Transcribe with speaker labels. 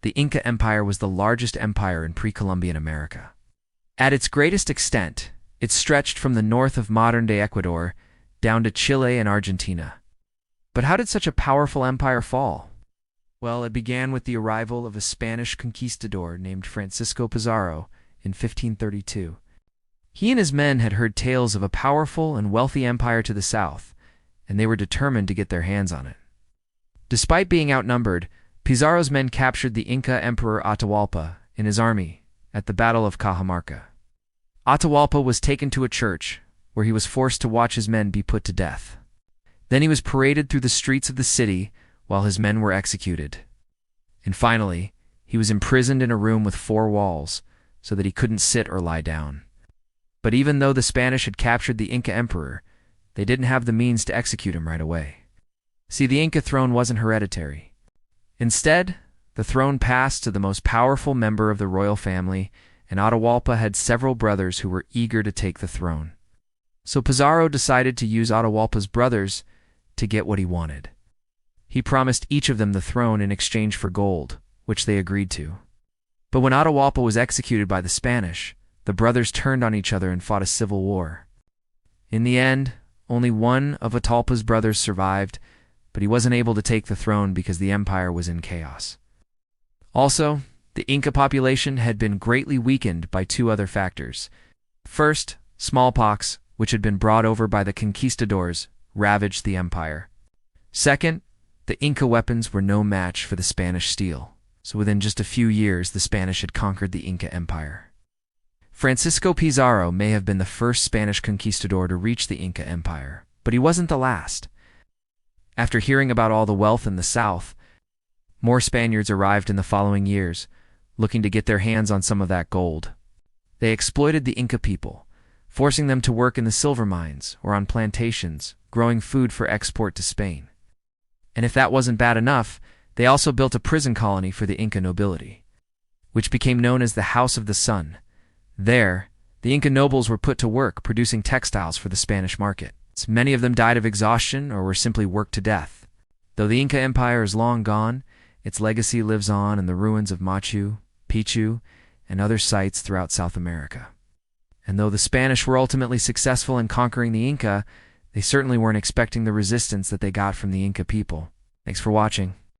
Speaker 1: the Inca Empire was the largest empire in pre-Columbian America. At its greatest extent, it stretched from the north of modern-day Ecuador down to Chile and Argentina. But how did such a powerful empire fall? Well, it began with the arrival of a Spanish conquistador named Francisco Pizarro in 1532. He and his men had heard tales of a powerful and wealthy empire to the south, and they were determined to get their hands on it. Despite being outnumbered, Pizarro's men captured the Inca Emperor Atahualpa and his army at the Battle of Cajamarca. Atahualpa was taken to a church, where he was forced to watch his men be put to death. Then he was paraded through the streets of the city while his men were executed. And finally, he was imprisoned in a room with 4 walls, so that he couldn't sit or lie down. But even though the Spanish had captured the Inca emperor, they didn't have the means to execute him right away. See, the Inca throne wasn't hereditary. Instead, the throne passed to the most powerful member of the royal family, and Atahualpa had several brothers who were eager to take the throne. So Pizarro decided to use Atahualpa's brothers to get what he wanted. He promised each of them the throne in exchange for gold, which they agreed to. But when Atahualpa was executed by the Spanish, the brothers turned on each other and fought a civil war. In the end, only one of Atahualpa's brothers survived, but he wasn't able to take the throne because the empire was in chaos. Also, the Inca population had been greatly weakened by 2 other factors. First, smallpox, which had been brought over by the conquistadors, ravaged the empire. Second, the Inca weapons were no match for the Spanish steel, so within just a few years the Spanish had conquered the Inca Empire. Francisco Pizarro may have been the first Spanish conquistador to reach the Inca Empire, but he wasn't the last. After hearing about all the wealth in the south, more Spaniards arrived in the following years, looking to get their hands on some of that gold. They exploited the Inca people, forcing them to work in the silver mines or on plantations, growing food for export to Spain. And if that wasn't bad enough, they also built a prison colony for the Inca nobility, which became known as the House of the Sun. There, the Inca nobles were put to work producing textiles for the Spanish market. Many of them died of exhaustion or were simply worked to death. Though the Inca Empire is long gone, its legacy lives on in the ruins of Machu Picchu and other sites throughout South America. And though the Spanish were ultimately successful in conquering the Inca, they certainly weren't expecting the resistance that they got from the Inca people. Thanks for watching.